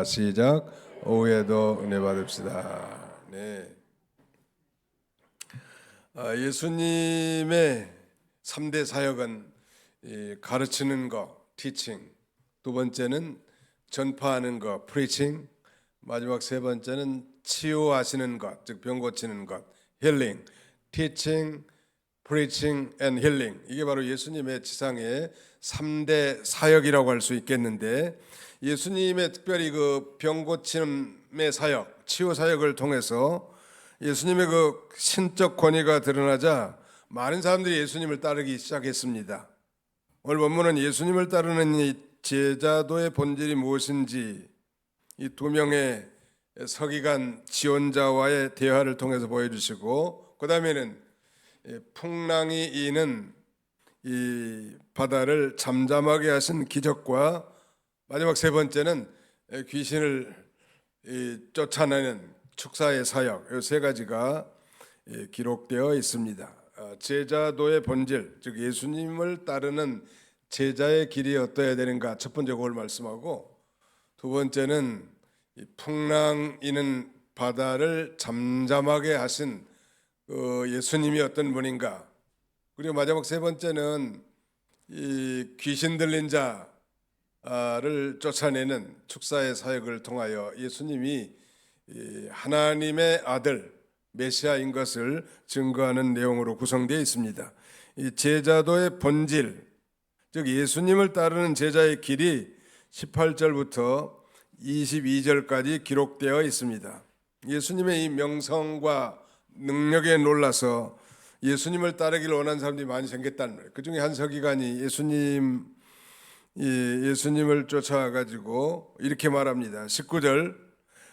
시작. 오후에도 은혜 받읍시다. 네. 예수님의 3대 사역은 가르치는 거, teaching. 두 번째는 전파하는 거, preaching. 마지막 세 번째는 치유하시는 것, 즉 병 고치는 것, healing. teaching, preaching and healing. 이게 바로 예수님의 지상의 3대 사역이라고 할 수 있겠는데, 예수님의 특별히 그 병 고침의 사역, 치유 사역을 통해서 예수님의 그 신적 권위가 드러나자 많은 사람들이 예수님을 따르기 시작했습니다. 오늘 본문은 예수님을 따르는 이 제자도의 본질이 무엇인지 이 두 명의 서기관 지원자와의 대화를 통해서 보여주시고, 그 다음에는 풍랑이 이는 이 바다를 잠잠하게 하신 기적과, 마지막 세 번째는 귀신을 쫓아내는 축사의 사역, 이 세 가지가 기록되어 있습니다. 제자도의 본질, 즉 예수님을 따르는 제자의 길이 어떠해야 되는가, 첫 번째 그걸 말씀하고, 두 번째는 풍랑 이는 바다를 잠잠하게 하신 예수님이 어떤 분인가, 그리고 마지막 세 번째는 이 귀신 들린 자를 쫓아내는 축사의 사역을 통하여 예수님이 하나님의 아들 메시아인 것을 증거하는 내용으로 구성되어 있습니다. 이 제자도의 본질, 즉 예수님을 따르는 제자의 길이 18절부터 22절까지 기록되어 있습니다. 예수님의 이 명성과 능력에 놀라서 예수님을 따르기를 원하는 사람들이 많이 생겼다는 거예요. 그 중에 한 서기관이 예수님을 쫓아가지고 이렇게 말합니다. 19절,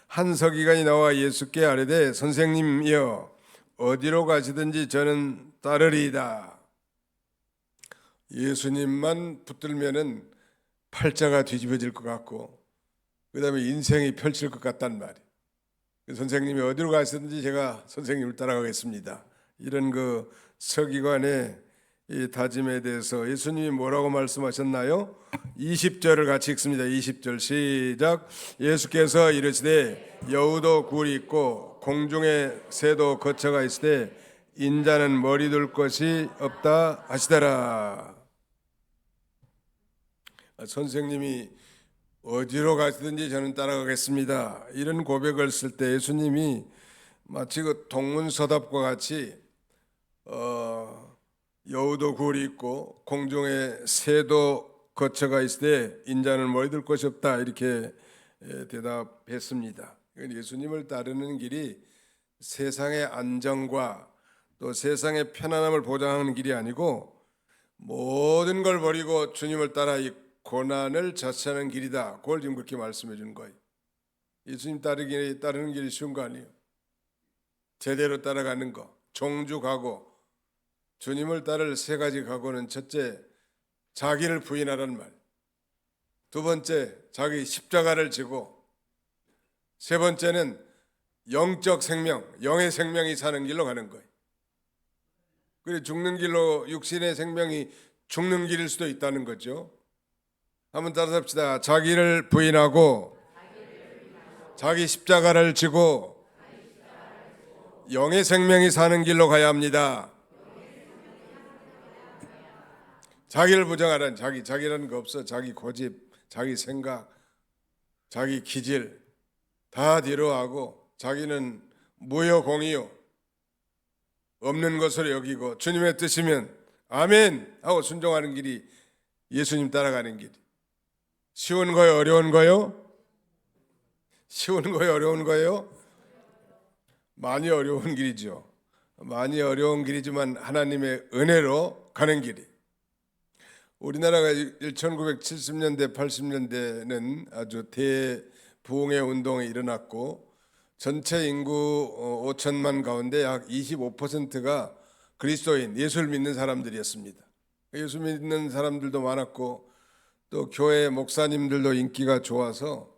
한 서기관이 나와 예수께 아뢰되 선생님이여 어디로 가시든지 저는 따르리이다. 예수님만 붙들면은 팔자가 뒤집어질 것 같고, 그 다음에 인생이 펼칠 것 같단 말이에요. 선생님이 어디로 가시든지 제가 선생님을 따라가겠습니다. 이런 그 서기관의 이 다짐에 대해서 예수님이 뭐라고 말씀하셨나요? 20절을 같이 읽습니다. 20절 시작. 예수께서 이르시되 여우도 굴이 있고 공중에 새도 거처가 있으되 인자는 머리 둘 것이 없다 하시더라. 선생님이 어디로 가시든지 저는 따라가겠습니다. 이런 고백을 쓸 때 예수님이 마치 그 동문서답과 같이 여우도 굴이 있고 공중에 새도 거처가 있으되 인자는 머리 둘 것이 없다 이렇게 대답했습니다. 예수님을 따르는 길이 세상의 안정과 또 세상의 편안함을 보장하는 길이 아니고 모든 걸 버리고 주님을 따라 이 고난을 자처하는 길이다. 그걸 지금 그렇게 말씀해 주는 거예요. 예수님 따르는 길이 쉬운 거 아니에요. 제대로 따라가는 거, 종주각오. 주님을 따를 세 가지 각오는 첫째, 자기를 부인하라는 말. 두 번째, 자기 십자가를 지고. 세 번째는 영적 생명, 영의 생명이 사는 길로 가는 거예요. 그리고 죽는 길로 육신의 생명이 죽는 길일 수도 있다는 거죠. 한번 따라서 합시다. 자기를 부인하고 자기 십자가를 지고 영의 생명이 사는 길로 가야 합니다. 자기를 부정하라는, 자기라는 거 없어. 자기 고집, 자기 생각, 자기 기질 다 뒤로하고 자기는 무요 공이요 없는 것으로 여기고 주님의 뜻이면 아멘 하고 순종하는 길이 예수님 따라가는 길이. 쉬운 거요, 어려운 거요? 쉬운 거요, 어려운 거요? 많이 어려운 길이죠. 많이 어려운 길이지만 하나님의 은혜로 가는 길이. 우리나라가 1970년대, 80년대는 아주 대부흥의 운동이 일어났고 전체 인구 5천만 가운데 약 25%가 그리스도인, 예수를 믿는 사람들이었습니다. 예수 믿는 사람들도 많았고 또 교회 목사님들도 인기가 좋아서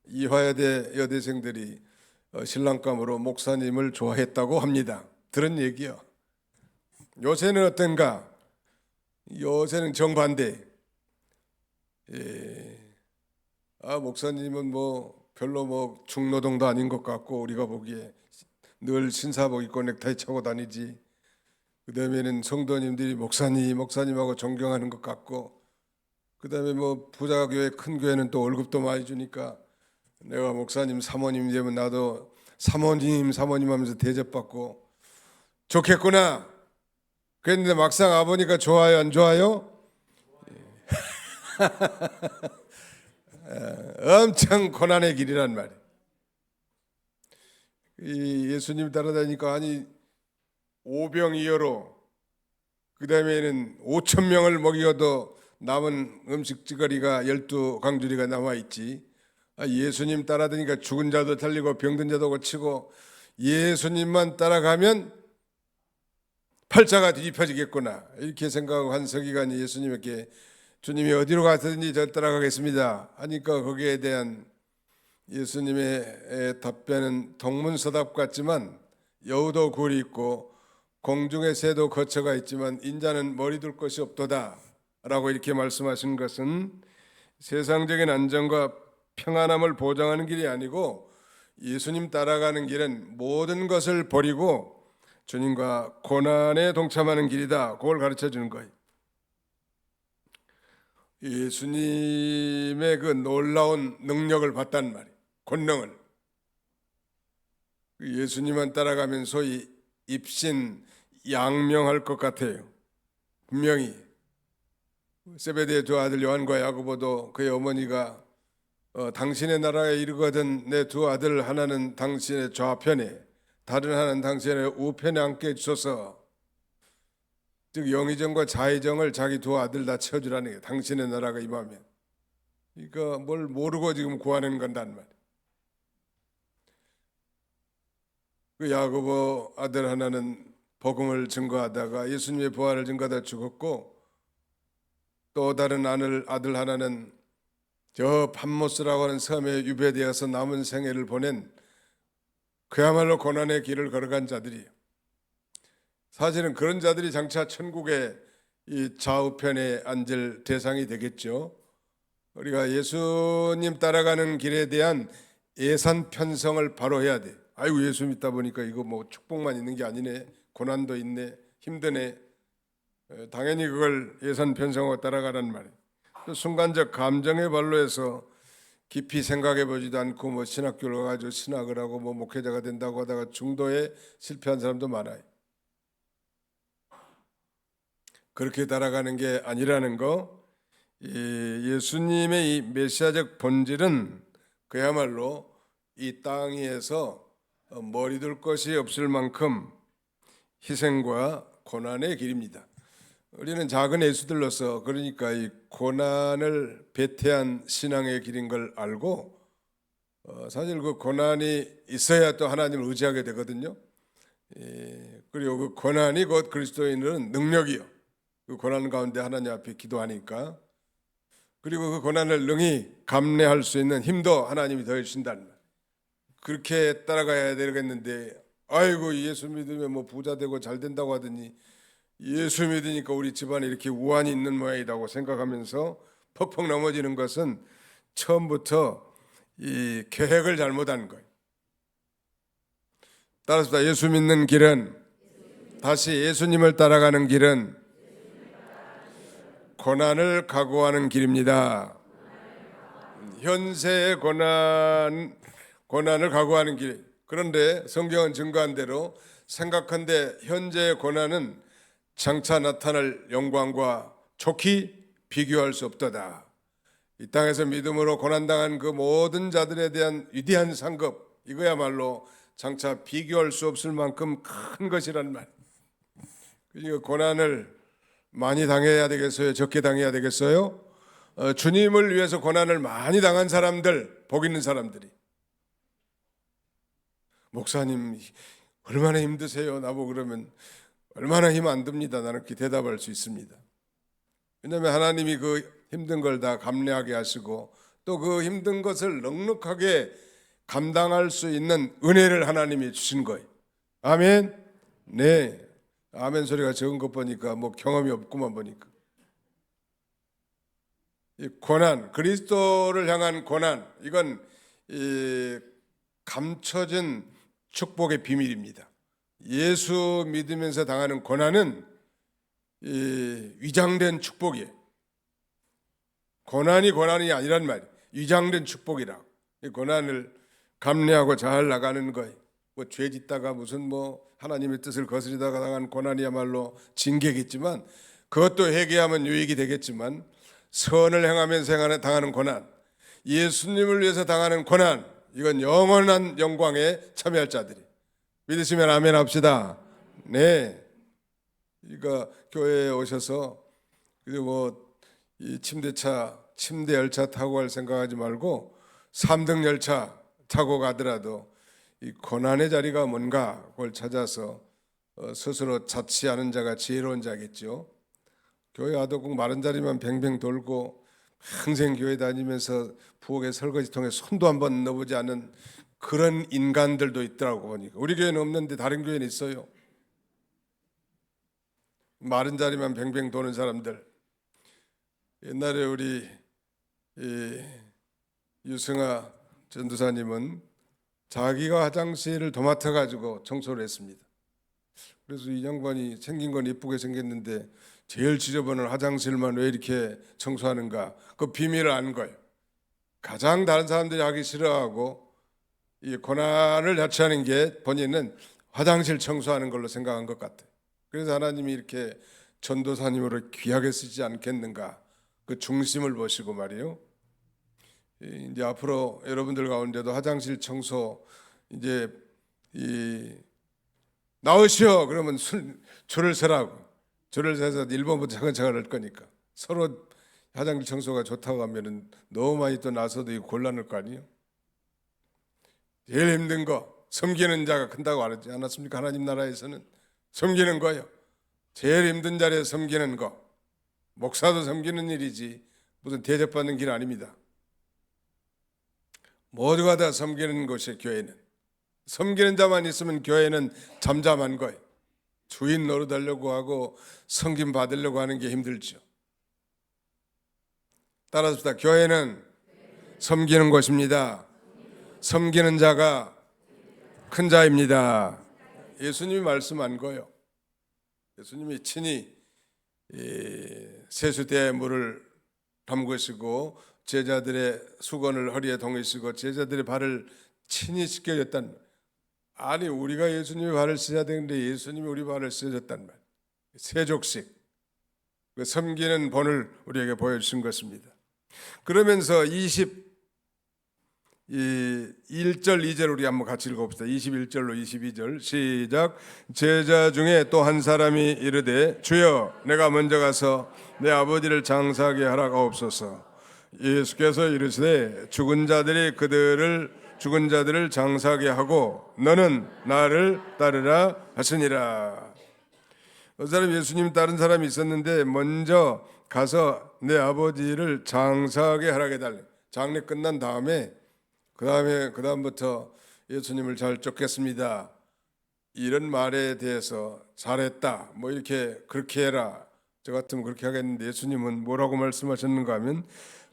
이화여대 여대생들이 신랑감으로 목사님을 좋아했다고 합니다. 들은 얘기요. 요새는 어떤가? 요새는 정반대. 목사님은 뭐 별로 뭐 중노동도 아닌 것 같고 우리가 보기에 늘 신사복 입고 넥타이 차고 다니지. 그다음에는 성도님들이 목사님하고 존경하는 것 같고, 그다음에 뭐 부자 교회 큰 교회는 또 월급도 많이 주니까 내가 목사님 사모님 되면 나도 사모님 하면서 대접받고 좋겠구나. 그랬는데 막상 와보니까 좋아요 안 좋아요? 엄청 고난의 길이란 말이에요. 이 예수님 따라다니까 아니 오병이어로, 그 다음에는 5천 명을 먹여도 남은 음식 찌거리가 12강주리가 남아있지. 예수님 따라다니까 죽은 자도 살리고 병든 자도 고치고, 예수님만 따라가면 팔자가 뒤집혀지겠구나 이렇게 생각하고 한 서기관이 예수님에게 주님이 어디로 가든지 저 따라가겠습니다 하니까 거기에 대한 예수님의 답변은 동문서답 같지만 여우도 굴이 있고 공중의 새도 거처가 있지만 인자는 머리 둘 곳이 없도다 라고 이렇게 말씀하신 것은 세상적인 안정과 평안함을 보장하는 길이 아니고 예수님 따라가는 길은 모든 것을 버리고 주님과 고난에 동참하는 길이다. 그걸 가르쳐 주는 거예요. 예수님의 그 놀라운 능력을 봤단 말이에요. 권능을. 예수님만 따라가면 소위 입신 양명할 것 같아요. 분명히 세베대의 두 아들 요한과 야고보도 그의 어머니가 당신의 나라에 이르거든 내 두 아들 하나는 당신의 좌편에 다른 하나는 당신의 우편에 앉게 해주소서. 즉 영의정과 자의정을 자기 두 아들 다 채워주라는 거예요. 당신의 나라가 임하면. 그러니까 뭘 모르고 지금 구하는 건단 말이에요. 그 야고보 아들 하나는 복음을 증거하다가 예수님의 부활을 증거하다 죽었고, 또 다른 아들 하나는 저 patmos라고 하는 섬에 유배되어서 남은 생애를 보낸 그야말로 고난의 길을 걸어간 자들이에요. 사실은 그런 자들이 장차 천국의 이 좌우편에 앉을 대상이 되겠죠. 우리가 예수님 따라가는 길에 대한 예산 편성을 바로 해야 돼. 아이고 예수 믿다 보니까 이거 뭐 축복만 있는 게 아니네, 고난도 있네, 힘드네. 당연히 그걸 예산 편성하고 따라가란 말이에요. 순간적 감정의 발로 해서 깊이 생각해 보지도 않고 뭐 신학교를 가가지고 신학을 하고 뭐 목회자가 된다고 하다가 중도에 실패한 사람도 많아요. 그렇게 따라가는 게 아니라는 거. 예수님의 이 메시아적 본질은 그야말로 이 땅 위에서 머리 둘 것이 없을 만큼 희생과 고난의 길입니다. 우리는 작은 예수들로서 그러니까 이 고난을 배태한 신앙의 길인 걸 알고 사실 그 고난이 있어야 또 하나님을 의지하게 되거든요. 그리고 그 고난이 곧 그리스도인은 능력이요. 그 고난 가운데 하나님 앞에 기도하니까, 그리고 그 고난을 능히 감내할 수 있는 힘도 하나님이 더해 주신다는 말. 그렇게 따라가야 되겠는데, 아이고 예수 믿으면 뭐 부자 되고 잘 된다고 하더니 예수 믿으니까 우리 집안에 이렇게 우환이 있는 모양이라고 생각하면서 퍽퍽 넘어지는 것은 처음부터 이 계획을 잘못한 거예요. 따라서 예수 믿는 길은, 다시 예수님을 따라가는 길은 고난을 각오하는 길입니다. 현세의 고난을 각오하는 길. 그런데 성경은 증거한 대로 생각한데 현재의 고난은 장차 나타날 영광과 촉히 비교할 수 없도다. 이 땅에서 믿음으로 고난당한 그 모든 자들에 대한 위대한 상급, 이거야말로 장차 비교할 수 없을 만큼 큰 것이란 말. 그러니까 고난을 많이 당해야 되겠어요? 적게 당해야 되겠어요? 주님을 위해서 고난을 많이 당한 사람들, 복 있는 사람들이. 목사님 얼마나 힘드세요? 나보고 그러면 얼마나 힘 안 듭니다. 나는 그렇게 대답할 수 있습니다. 왜냐하면 하나님이 그 힘든 걸 다 감내하게 하시고 또 그 힘든 것을 넉넉하게 감당할 수 있는 은혜를 하나님이 주신 거예요. 아멘. 네. 아멘 소리가 적은 것 보니까 뭐 경험이 없구만 보니까. 이 고난, 그리스도를 향한 고난, 이건 이 감춰진 축복의 비밀입니다. 예수 믿으면서 당하는 고난은 이 위장된 축복이에요. 고난이 아니란 말이에요. 위장된 축복이라. 이 고난을 감내하고 잘 나가는 거예요. 뭐 죄 짓다가 무슨 뭐 하나님의 뜻을 거스리다가 당한 고난이야말로 징계겠지만, 그것도 회개하면 유익이 되겠지만, 선을 행하면서 당하는 고난, 예수님을 위해서 당하는 고난, 이건 영원한 영광에 참여할 자들이. 믿으시면 아멘 합시다. 네. 그러니까 교회에 오셔서 그리고 이 침대 열차 타고 갈 생각하지 말고 3등 열차 타고 가더라도 이 고난의 자리가 뭔가 그걸 찾아서 스스로 자취하는 자가 지혜로운 자겠죠. 교회 와도 꼭 마른 자리만 뱅뱅 돌고 평생 교회 다니면서 부엌에 설거지통에 손도 한번 넣어보지 않은 그런 인간들도 있더라고 보니까. 우리 교회는 없는데 다른 교회는 있어요. 마른 자리만 뱅뱅 도는 사람들. 옛날에 우리 유승아 전도사님은 자기가 화장실을 도맡아 가지고 청소를 했습니다. 그래서 이 양반이 생긴 건 이쁘게 생겼는데 제일 지저분한 화장실만 왜 이렇게 청소하는가? 그 비밀을 아는 거예요. 가장 다른 사람들이 하기 싫어하고 이 고난을 자처하는 게 본인은 화장실 청소하는 걸로 생각한 것 같아요. 그래서 하나님이 이렇게 전도사님으로 귀하게 쓰지 않겠는가? 그 중심을 보시고 말이요. 이제 앞으로 여러분들 가운데도 화장실 청소 이제 나오시오 그러면 줄을 서라고. 줄을 서서 1번부터 차근차근 할 거니까. 서로 화장실 청소가 좋다고 하면은 너무 많이 또 나서도 곤란할 거 아니에요. 제일 힘든 거 섬기는 자가 큰다고 하지 않았습니까? 하나님 나라에서는 섬기는 거예요. 제일 힘든 자리에 섬기는 거. 목사도 섬기는 일이지 무슨 대접받는 길 아닙니다. 모두가 다 섬기는 곳이 교회는. 섬기는 자만 있으면 교회는 잠잠한 거예요. 주인 노릇하려고 하고 섬김 받으려고 하는 게 힘들죠. 따라서 교회는 섬기는 곳입니다. 섬기는 자가 큰 자입니다. 예수님이 말씀한 거예요. 예수님이 친히 세수대에 물을 담그시고 제자들의 수건을 허리에 동이시고 제자들의 발을 친히 씻겨줬단 말. 아니 우리가 예수님의 발을 씻어야 되는데 예수님이 우리 발을 씻어줬단 말. 세족식 그 섬기는 본을 우리에게 보여주신 것입니다. 그러면서 21절 2절 우리 한번 같이 읽어봅시다. 21절로 22절 시작. 제자 중에 또 한 사람이 이르되 주여 내가 먼저 가서 내 아버지를 장사하게 하라 하옵소서. 예수께서 이르시되 죽은 자들을 장사하게 하고 너는 나를 따르라 하시니라. 그 사람 예수님 다른 사람이 있었는데 먼저 가서 내 아버지를 장사하게 하라게 달래. 장례 끝난 그다음부터 예수님을 잘 쫓겠습니다. 이런 말에 대해서 잘했다. 뭐 이렇게 그렇게 해라. 저 같으면 그렇게 하겠는데 예수님은 뭐라고 말씀하셨는가 하면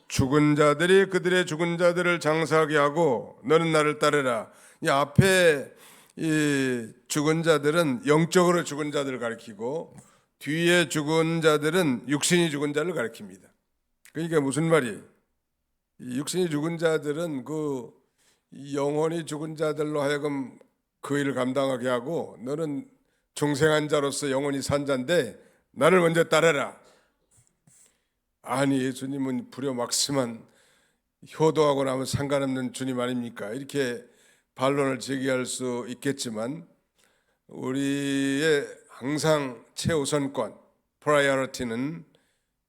죽은 자들이 그들의 죽은 자들을 장사하게 하고 너는 나를 따르라. 이 앞에 이 죽은 자들은 영적으로 죽은 자들을 가리키고 뒤에 죽은 자들은 육신이 죽은 자를 가리킵니다. 그러니까 무슨 말이에요? 육신이 죽은 자들은 그 영혼이 죽은 자들로 하여금 그 일을 감당하게 하고 너는 중생한 자로서 영혼이 산 자인데 나를 먼저 따르라. 아니 예수님은 불효막심한 효도하고 나면 상관없는 주님 아닙니까? 이렇게 반론을 제기할 수 있겠지만 우리의 항상 최우선권 프라이어리티는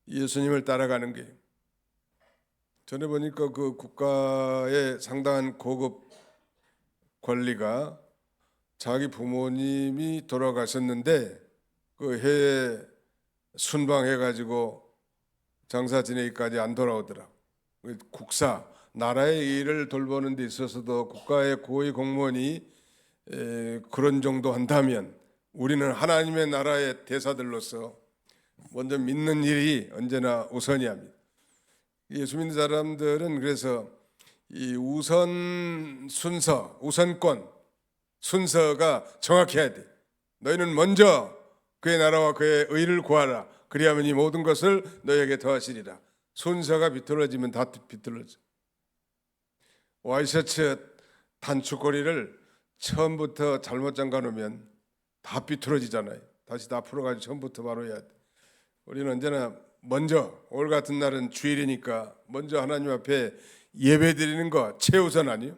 예수님을 따라가는 게. 전에 보니까 그 국가의 상당한 고급 권리가 자기 부모님이 돌아가셨는데 그 해에 순방해가지고 장사 지내기까지 안 돌아오더라. 국사, 나라의 일을 돌보는 데 있어서도 국가의 고위 공무원이 그런 정도 한다면 우리는 하나님의 나라의 대사들로서 먼저 믿는 일이 언제나 우선이 합니다. 예수 믿는 사람들은 그래서 이 우선 순서, 우선권 순서가 정확해야 돼. 너희는 먼저 그의 나라와 그의 의를 구하라. 그리하면 이 모든 것을 너희에게 더하시리라. 순서가 비틀어지면 다 비틀어져. 와이셔츠 단추고리를 처음부터 잘못 잠가 놓으면 다 비틀어지잖아요. 다시 다 풀어가지고 처음부터 바로 해야 돼. 우리는 언제나 먼저, 오늘 같은 날은 주일이니까 먼저 하나님 앞에 예배 드리는 거 최우선 아니에요?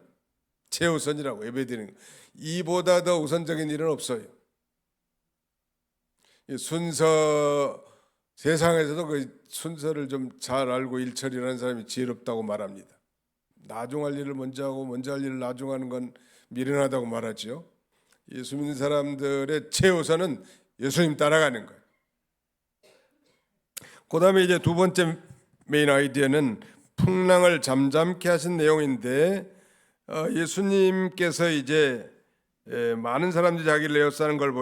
최우선이라고 예배 드리는 거. 이보다 더 우선적인 일은 없어요. 이 순서, 세상에서도 그 순서를 좀 잘 알고 일처리하는 사람이 지혜롭다고 말합니다. 나중할 일을 먼저 하고 먼저 할 일을 나중하는 건 미련하다고 말하죠. 예수 믿는 사람들의 최우선은 예수님 따라가는 거예요. 그 다음에 이제 두 번째 메인 아이디어는 풍랑을 잠잠케 하신 내용인데, 예수님께서 이제 많은 사람들이 자기를 에워싸는 걸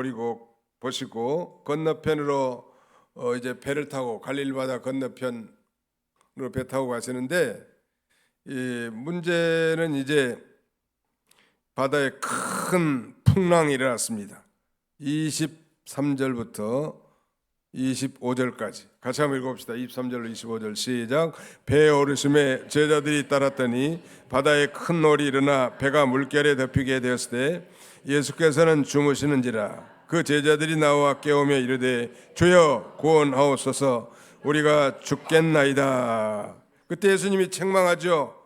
보시고 건너편으로 이제 배를 타고 갈릴리 바다 건너편으로 배 타고 가시는데, 이 문제는 이제 바다에 큰 풍랑이 일어났습니다. 23절부터 25절까지 같이 한번 읽어봅시다. 23절로 25절 시작. 배에 오르심에 제자들이 따랐더니 바다에 큰 놀이 일어나 배가 물결에 덮이게 되었을 때 예수께서는 주무시는지라. 그 제자들이 나와 깨우며 이르되 주여 구원하옵소서 우리가 죽겠나이다. 그때 예수님이 책망하죠.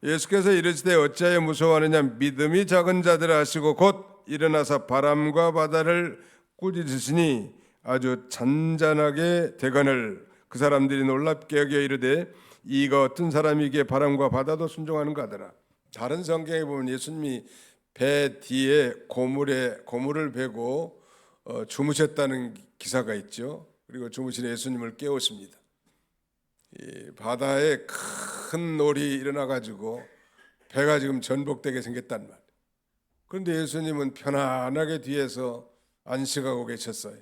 예수께서 이르시되 어찌하여 무서워하느냐 믿음이 작은 자들아 하시고 곧 일어나서 바람과 바다를 꾸짖으시니 아주 잔잔하게 되거늘 그 사람들이 놀랍게 여겨 이르되 이가 어떤 사람이기에 바람과 바다도 순종하는가 하더라. 다른 성경에 보면 예수님이 배 뒤에 고물을 베고 주무셨다는 기사가 있죠. 그리고 주무신 예수님을 깨우십니다. 이 바다에 큰 놀이 일어나 가지고 배가 지금 전복되게 생겼단 말이에요. 그런데 예수님은 편안하게 뒤에서 안식하고 계셨어요.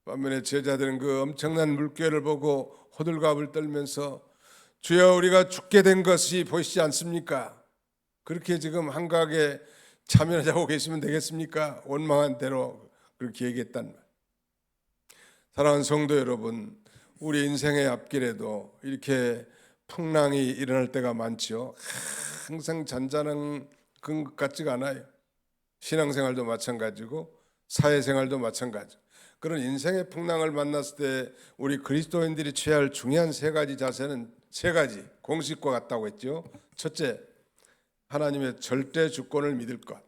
반면에 제자들은 그 엄청난 물결을 보고 호들갑을 떨면서 주여 우리가 죽게 된 것이 보이시지 않습니까? 그렇게 지금 한가하게 참여하자고 계시면 되겠습니까? 원망한 대로 그렇게 얘기했단 말이에요. 사랑하는 성도 여러분, 우리 인생의 앞길에도 이렇게 풍랑이 일어날 때가 많죠. 항상 잔잔한 것 같지가 않아요. 신앙생활도 마찬가지고 사회생활도 마찬가지고 그런 인생의 풍랑을 만났을 때 우리 그리스도인들이 취해야 할 중요한 세 가지 자세는 세 가지 공식과 같다고 했죠. 첫째, 하나님의 절대 주권을 믿을 것.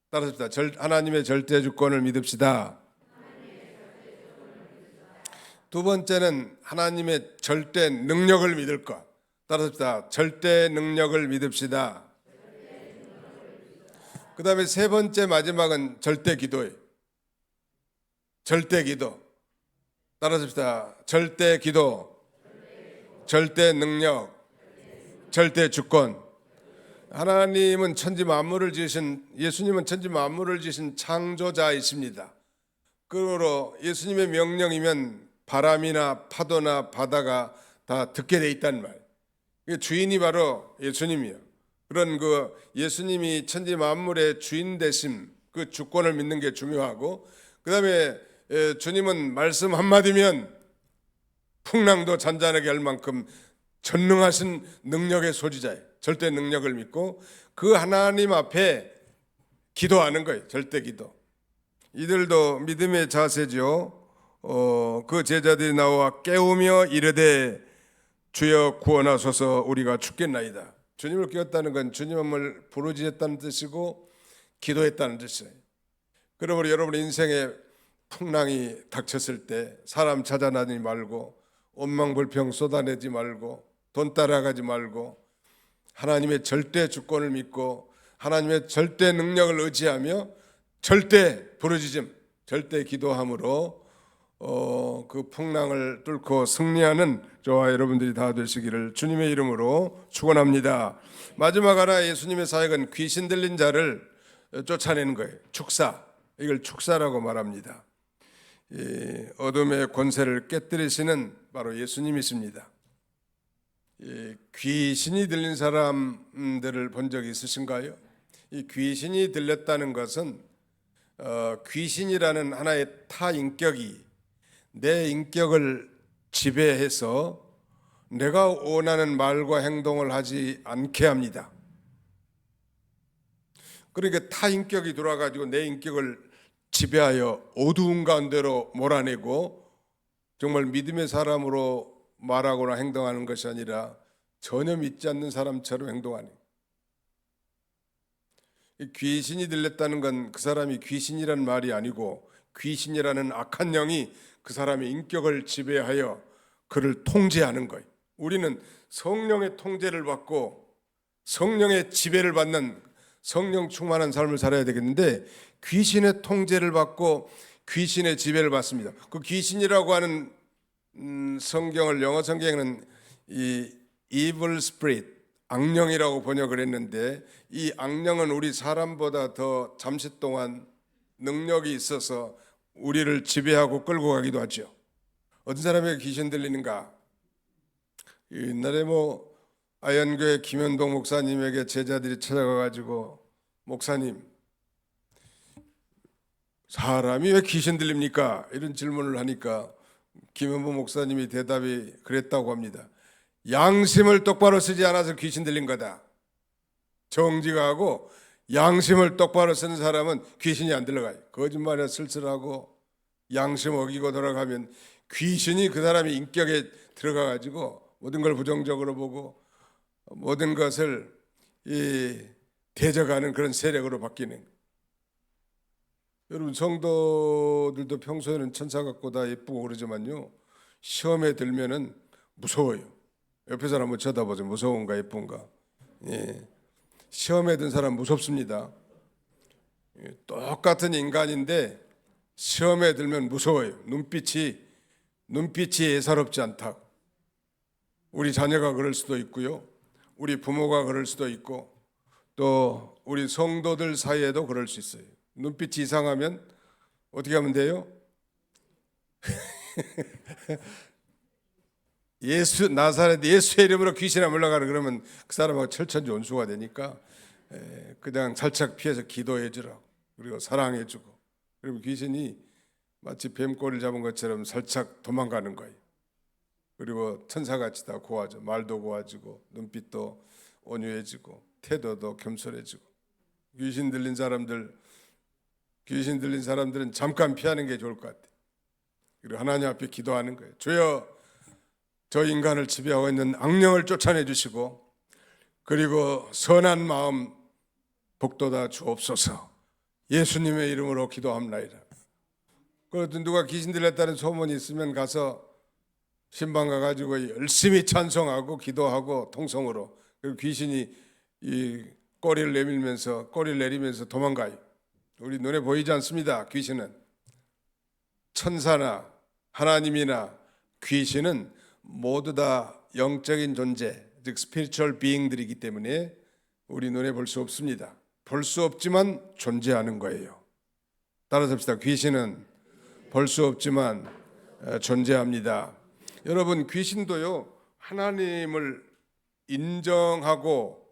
따라서 하나님의 절대 주권을 믿읍시다. 두 번째는 하나님의 절대 능력을 믿을 것. 따라서 절대 능력을 믿읍시다. 그 다음에 세 번째 마지막은 절대 기도예요. 절대 기도. 따라서 절대 기도, 절대 능력, 절대 주권. 하나님은 천지 만물을 지으신, 예수님은 천지 만물을 지으신 창조자이십니다. 그러므로 예수님의 명령이면 바람이나 파도나 바다가 다 듣게 돼 있단 말이에요. 주인이 바로 예수님이에요. 그런 그 예수님이 천지 만물의 주인 되심, 그 주권을 믿는 게 중요하고, 그 다음에 주님은 말씀 한마디면 풍랑도 잔잔하게 할 만큼 전능하신 능력의 소지자예요. 절대 능력을 믿고 그 하나님 앞에 기도하는 거예요. 절대 기도. 이들도 믿음의 자세죠. 그 제자들이 나와 깨우며 이르되 주여 구원하소서 우리가 죽겠나이다. 주님을 깨웠다는 건 주님을 부르짖었다는 뜻이고 기도했다는 뜻이에요. 그러므로 여러분 인생에 풍랑이 닥쳤을 때 사람 찾아다니지 말고 원망불평 쏟아내지 말고 돈 따라가지 말고 하나님의 절대 주권을 믿고 하나님의 절대 능력을 의지하며 절대 부르짖음, 절대 기도함으로 그 풍랑을 뚫고 승리하는 저와 여러분들이 다 되시기를 주님의 이름으로 축원합니다. 마지막 하나 예수님의 사역은 귀신 들린 자를 쫓아내는 거예요. 축사, 이걸 축사라고 말합니다. 이 어둠의 권세를 깨뜨리시는 바로 예수님이십니다. 귀신이 들린 사람들을 본 적이 있으신가요? 이 귀신이 들렸다는 것은 귀신이라는 하나의 타 인격이 내 인격을 지배해서 내가 원하는 말과 행동을 하지 않게 합니다. 그러니까 타 인격이 돌아가지고 내 인격을 지배하여 어두운 가운데로 몰아내고 정말 믿음의 사람으로 말하거나 행동하는 것이 아니라 전혀 믿지 않는 사람처럼 행동하는. 귀신이 들렸다는 건 그 사람이 귀신이라는 말이 아니고 귀신이라는 악한 영이 그 사람의 인격을 지배하여 그를 통제하는 거예요. 우리는 성령의 통제를 받고 성령의 지배를 받는 성령 충만한 삶을 살아야 되겠는데 귀신의 통제를 받고 귀신의 지배를 받습니다. 그 귀신이라고 하는 성경을 영어 성경에는 이 evil spirit, 악령이라고 번역을 했는데 이 악령은 우리 사람보다 더 잠시 동안 능력이 있어서 우리를 지배하고 끌고 가기도 하죠. 어떤 사람에게 귀신 들리는가? 옛날에 아현교회 김현동 목사님에게 제자들이 찾아가가지고 목사님, 사람이 왜 귀신 들립니까? 이런 질문을 하니까 김현봉 목사님이 대답이 그랬다고 합니다. 양심을 똑바로 쓰지 않아서 귀신 들린 거다. 정지가 하고 양심을 똑바로 쓰는 사람은 귀신이 안 들어가요. 거짓말에 쓸쓸하고 양심 어기고 돌아가면 귀신이 그 사람의 인격에 들어가가지고 모든 걸 부정적으로 보고 모든 것을 대적하는 그런 세력으로 바뀌는 거예요. 여러분 성도들도 평소에는 천사 같고 다 예쁘고 그러지만요 시험에 들면은 무서워요. 옆에 사람 한번 쳐다보세요. 무서운가 예쁜가? 시험에 든 사람 무섭습니다. 똑같은 인간인데 시험에 들면 무서워요. 눈빛이 예사롭지 않다. 우리 자녀가 그럴 수도 있고요. 우리 부모가 그럴 수도 있고 또 우리 성도들 사이에도 그럴 수 있어요. 눈빛이 이상하면 어떻게 하면 돼요? 나사렛 예수의 이름으로 귀신아 물러가라 그러면 그 사람하고 철천지 온수가 되니까 그냥 살짝 피해서 기도해 주라. 그리고 사랑해 주고 그러면 귀신이 마치 뱀꼬리를 잡은 것처럼 살짝 도망가는 거예요. 그리고 천사같이 다 고와져. 말도 고와지고 눈빛도 온유해지고 태도도 겸손해지고. 귀신 들린 사람들은 잠깐 피하는 게 좋을 것 같아요. 그리고 하나님 앞에 기도하는 거예요. 주여 저 인간을 지배하고 있는 악령을 쫓아내 주시고 그리고 선한 마음 복돋아 주옵소서. 예수님의 이름으로 기도합나이다. 그래도 누가 귀신 들렸다는 소문이 있으면 가서 신방 가가지고 열심히 찬송하고 기도하고 통성으로. 그리고 귀신이 이 꼬리를 내리면서 도망가요. 우리 눈에 보이지 않습니다. 귀신은 천사나 하나님이나 귀신은 모두 다 영적인 존재, 즉 스피리추얼 비잉들이기 때문에 우리 눈에 볼 수 없습니다. 볼 수 없지만 존재하는 거예요. 따라서 합시다. 귀신은 볼 수 없지만 존재합니다. 여러분 귀신도요 하나님을 인정하고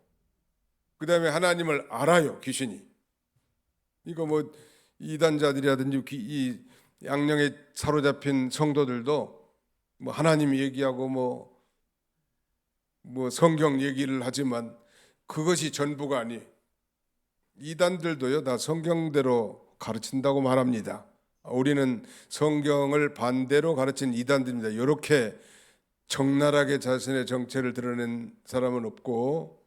그 다음에 하나님을 알아요. 귀신이 이거 이단자들이라든지 이 악령에 사로잡힌 성도들도 하나님 얘기하고 성경 얘기를 하지만 그것이 전부가 아니에요. 이단들도요 다 성경대로 가르친다고 말합니다. 우리는 성경을 반대로 가르친 이단들입니다. 이렇게 적나라하게 자신의 정체를 드러낸 사람은 없고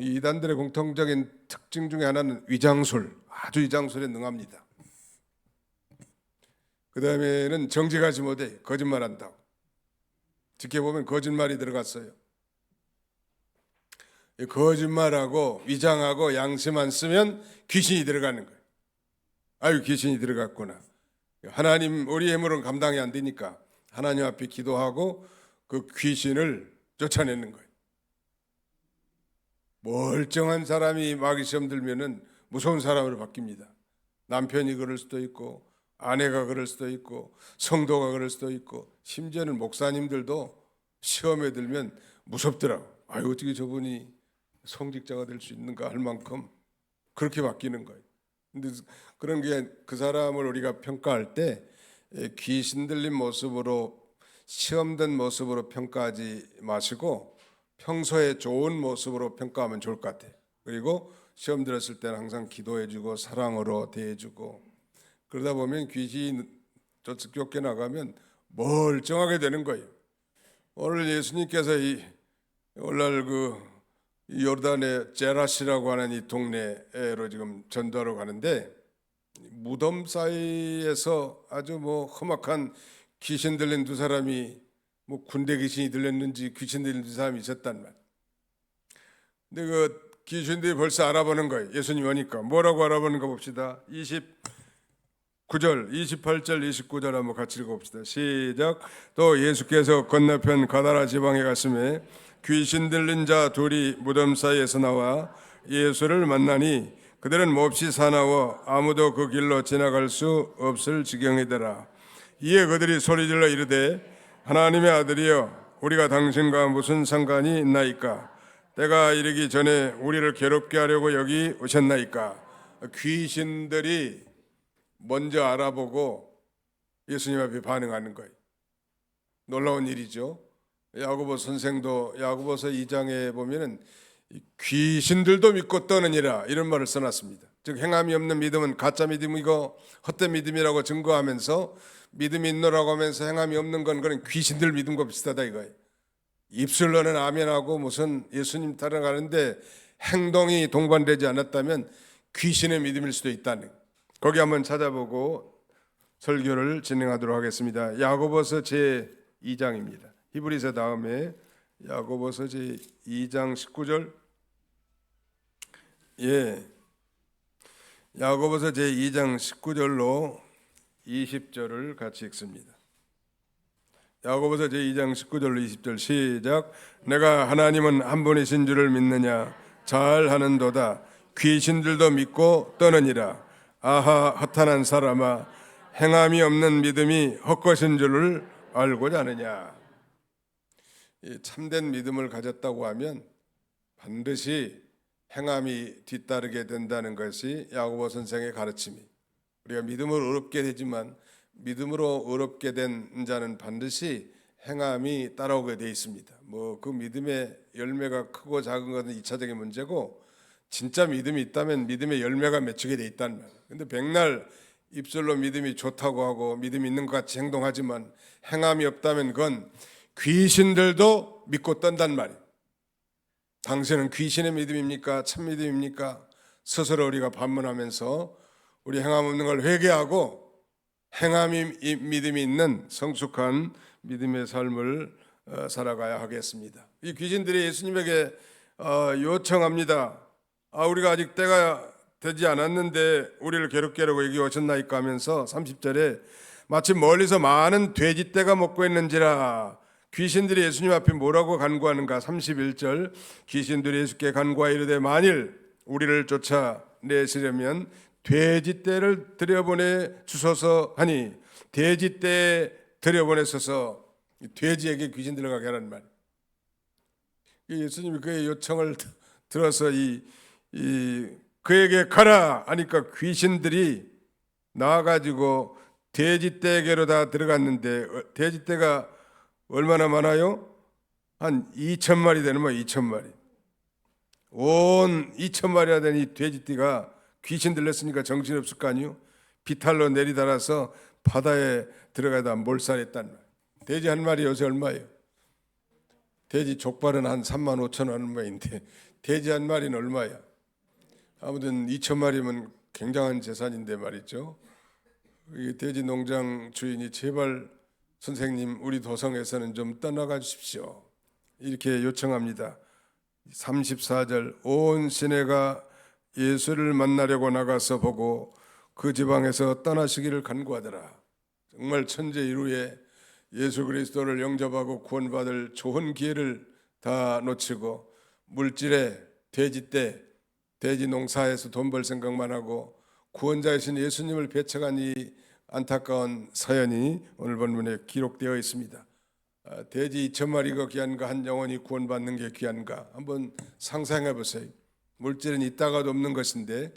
이 이단들의 공통적인 특징 중에 하나는 위장술, 아주 위장술에 능합니다. 그 다음에는 정직하지 못해 거짓말한다고. 지켜보면 거짓말이 들어갔어요. 거짓말하고 위장하고 양심 안 쓰면 귀신이 들어가는 거예요. 아유 귀신이 들어갔구나. 하나님 우리의 힘으로는 감당이 안 되니까 하나님 앞에 기도하고 그 귀신을 쫓아내는 거예요. 멀쩡한 사람이 마귀 시험 들면은 무서운 사람으로 바뀝니다. 남편이 그럴 수도 있고 아내가 그럴 수도 있고 성도가 그럴 수도 있고 심지어는 목사님들도 시험에 들면 무섭더라고. 아유, 어떻게 저분이 성직자가 될 수 있는가 할 만큼 그렇게 바뀌는 거예요. 근데 그런 게 그 사람을 우리가 평가할 때 귀신 들린 모습으로 시험된 모습으로 평가하지 마시고 평소에 좋은 모습으로 평가하면 좋을 것 같아요. 그리고 시험 들었을 때는 항상 기도해주고 사랑으로 대해주고 그러다 보면 귀신이 쫓겨 나가면 멀쩡하게 되는 거예요. 오늘 예수님께서 오늘날 요르단의 제라시라고 하는 이 동네로 지금 전도하러 가는데 무덤 사이에서 아주 험악한 귀신 들린 두 사람이 군대 귀신이 들렸는지 귀신 들린 두 사람이 있었단 말. 근데 그 귀신들이 벌써 알아보는 거예요. 예수님 오니까 뭐라고 알아보는 거 봅시다. 29절, 28절, 29절 한번 같이 읽어봅시다. 시작. 또 예수께서 건너편 가다라 지방에 갔음에 귀신 들린 자 둘이 무덤 사이에서 나와 예수를 만나니 그들은 몹시 사나워 아무도 그 길로 지나갈 수 없을 지경이더라. 이에 그들이 소리질러 이르되 하나님의 아들이여 우리가 당신과 무슨 상관이 있나이까? 때가 이르기 전에 우리를 괴롭게 하려고 여기 오셨나이까? 귀신들이 먼저 알아보고 예수님 앞에 반응하는 거예요. 놀라운 일이죠. 야고보 선생도 야고보서 2장에 보면은 귀신들도 믿고 떠느니라 이런 말을 써놨습니다. 즉 행함이 없는 믿음은 가짜 믿음이고 헛된 믿음이라고 증거하면서 믿음이 있노라고 하면서 행함이 없는 건 그런 귀신들 믿음과 비슷하다 이거예요. 입술로는 아멘하고 무슨 예수님 따라가는데 행동이 동반되지 않았다면 귀신의 믿음일 수도 있다는 거기 한번 찾아보고 설교를 진행하도록 하겠습니다. 야고보서 제2장입니다. 히브리서 다음에 야고보서 제2장 19절. 야고보서 제2장 19절로 20절을 같이 읽습니다. 야고보서 제2장 19절로 20절 시작. 내가 하나님은 한 분이신 줄을 믿느냐? 잘하는도다. 귀신들도 믿고 떠느니라. 아하 허탄한 사람아, 행함이 없는 믿음이 헛것인 줄을 알고자 하느냐? 참된 믿음을 가졌다고 하면 반드시 행함이 뒤따르게 된다는 것이 야고보 선생의 가르침이. 우리가 믿음으로 어렵게 되지만 믿음으로 어렵게 된 자는 반드시 행함이 따라오게 돼 있습니다. 그 믿음의 열매가 크고 작은 것은 2차적인 문제고 진짜 믿음이 있다면 믿음의 열매가 맺히게 돼 있다는 말. 근데 백날 입술로 믿음이 좋다고 하고 믿음이 있는 것 같이 행동하지만 행함이 없다면 그건 귀신들도 믿고 떤단 말이에요. 당신은 귀신의 믿음입니까? 참 믿음입니까? 스스로 우리가 반문하면서 우리 행함 없는 걸 회개하고 행함이 믿음이 있는 성숙한 믿음의 삶을 살아가야 하겠습니다. 이 귀신들이 예수님에게 요청합니다. 우리가 아직 때가 되지 않았는데 우리를 괴롭게 하려고 여기 오셨나이까 하면서 30절에 마치 멀리서 많은 돼지떼가 먹고 있는지라. 귀신들이 예수님 앞에 뭐라고 간구하는가? 31절 귀신들이 예수께 간구하 이르되 만일 우리를 쫓아내시려면 돼지떼를 들여보내 주소서 하니 돼지떼에 들여보내셔서 돼지에게 귀신 들어가게 하라는 말. 예수님이 그의 요청을 들어서 그에게 가라 하니까 귀신들이 나와가지고 돼지떼에게로 다 들어갔는데 돼지떼가 얼마나 많아요? 한 2,000마리 되는 거예요. 2,000마리. 온 2,000마리나 되는 이 돼지떼가 귀신 들렸으니까 정신없을 거 아니요? 비탈로 내리달아서 바다에 들어가다 몰살했단 말이에요. 돼지 한 마리 요새 얼마예요? 돼지 족발은 한 35,000원 얼마인데 돼지 한 마리는 얼마야? 아무튼 2,000마리면 굉장한 재산인데 말이죠. 이 돼지 농장 주인이 제발 선생님 우리 도성에서는 좀 떠나가 주십시오 이렇게 요청합니다. 34절 온 시내가 예수를 만나려고 나가서 보고 그 지방에서 떠나시기를 간구하더라. 정말 천재이루에 예수 그리스도를 영접하고 구원받을 좋은 기회를 다 놓치고 물질에 돼지떼 돼지 농사에서 돈 벌 생각만 하고 구원자이신 예수님을 배척한 이 안타까운 사연이 오늘 본문에 기록되어 있습니다. 돼지 2,000마리가 귀한가 한 영혼이 구원받는 게 귀한가 한번 상상해 보세요. 물질은 있다가도 없는 것인데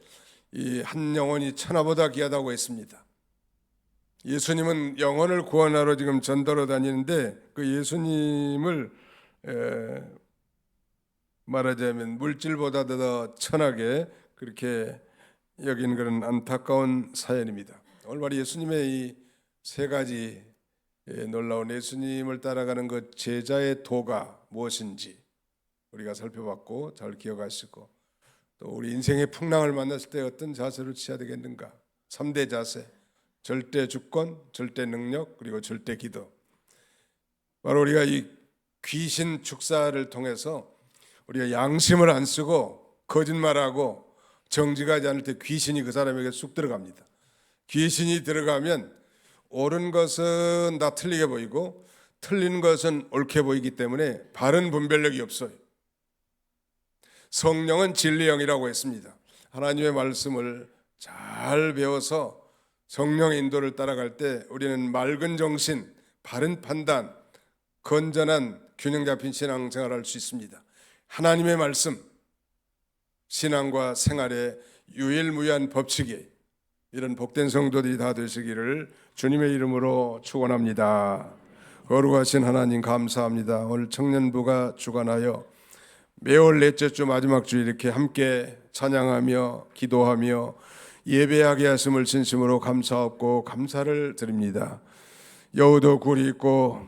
이 한 영혼이 천하보다 귀하다고 했습니다. 예수님은 영혼을 구원하러 지금 전도로 다니는데 그 예수님을 말하자면 물질보다 더 천하게 그렇게 여긴 그런 안타까운 사연입니다. 오늘 바로 예수님의 이 세 가지 놀라운 예수님을 따라가는 그 제자의 도가 무엇인지 우리가 살펴봤고 잘 기억하시고 또 우리 인생의 풍랑을 만났을 때 어떤 자세를 취해야 되겠는가 3대 자세 절대 주권, 절대 능력 그리고 절대 기도 바로 우리가 이 귀신 축사를 통해서 우리가 양심을 안 쓰고 거짓말하고 정직하지 않을 때 귀신이 그 사람에게 쑥 들어갑니다. 귀신이 들어가면 옳은 것은 다 틀리게 보이고 틀린 것은 옳게 보이기 때문에 바른 분별력이 없어요. 성령은 진리의 영이라고 했습니다. 하나님의 말씀을 잘 배워서 성령의 인도를 따라갈 때 우리는 맑은 정신, 바른 판단, 건전한 균형 잡힌 신앙생활을 할 수 있습니다. 하나님의 말씀, 신앙과 생활의 유일무이한 법칙이 이런 복된 성도들이 다 되시기를 주님의 이름으로 축원합니다. 거룩하신 하나님 감사합니다. 오늘 청년부가 주관하여 매월 넷째 주 마지막 주 이렇게 함께 찬양하며 기도하며 예배하게 하심을 진심으로 감사하고 감사를 드립니다. 여우도 굴이 있고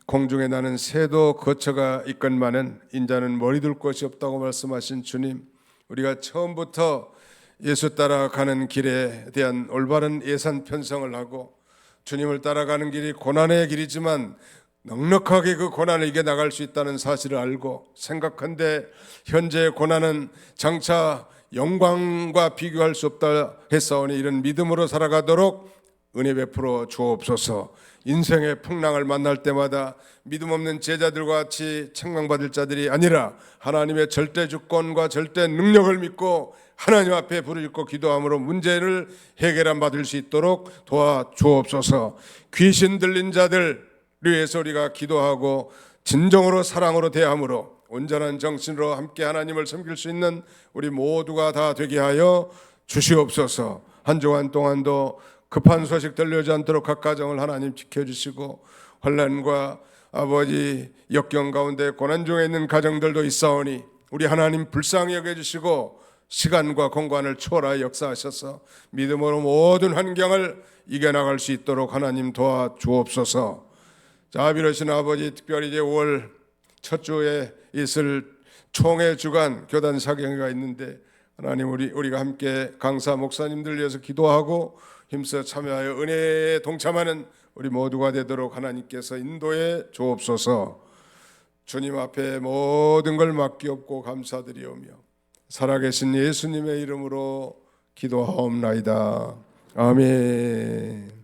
공중에 나는 새도 거처가 있건만은 인자는 머리 둘 곳이 없다고 말씀하신 주님, 우리가 처음부터 예수 따라가는 길에 대한 올바른 예산 편성을 하고 주님을 따라가는 길이 고난의 길이지만 넉넉하게 그 고난을 이겨나갈 수 있다는 사실을 알고 생각한데 현재의 고난은 장차 영광과 비교할 수 없다 했사오니 이런 믿음으로 살아가도록 은혜 베풀어 주옵소서. 인생의 풍랑을 만날 때마다 믿음 없는 제자들과 같이 책망받을 자들이 아니라 하나님의 절대 주권과 절대 능력을 믿고 하나님 앞에 부르짖고 기도함으로 문제를 해결함 받을 수 있도록 도와주옵소서. 귀신 들린 자들을 위해서 우리가 기도하고 진정으로 사랑으로 대함으로 온전한 정신으로 함께 하나님을 섬길 수 있는 우리 모두가 다 되게 하여 주시옵소서. 한 주간 동안도 급한 소식 들려오지 않도록 각 가정을 하나님 지켜주시고 환난과 아버지 역경 가운데 고난 중에 있는 가정들도 있사오니 우리 하나님 불쌍히 여겨주시고 시간과 공간을 초월하여 역사하셔서 믿음으로 모든 환경을 이겨나갈 수 있도록 하나님 도와주옵소서. 자비로우신 아버지, 특별히 이제 5월 첫 주에 있을 총회 주간 교단 사경회가 있는데 하나님 우리가 함께 강사 목사님들 위해서 기도하고 힘써 참여하여 은혜에 동참하는 우리 모두가 되도록 하나님께서 인도해 주옵소서. 주님 앞에 모든 걸 맡기옵고 감사드리오며 살아계신 예수님의 이름으로 기도하옵나이다. 아멘.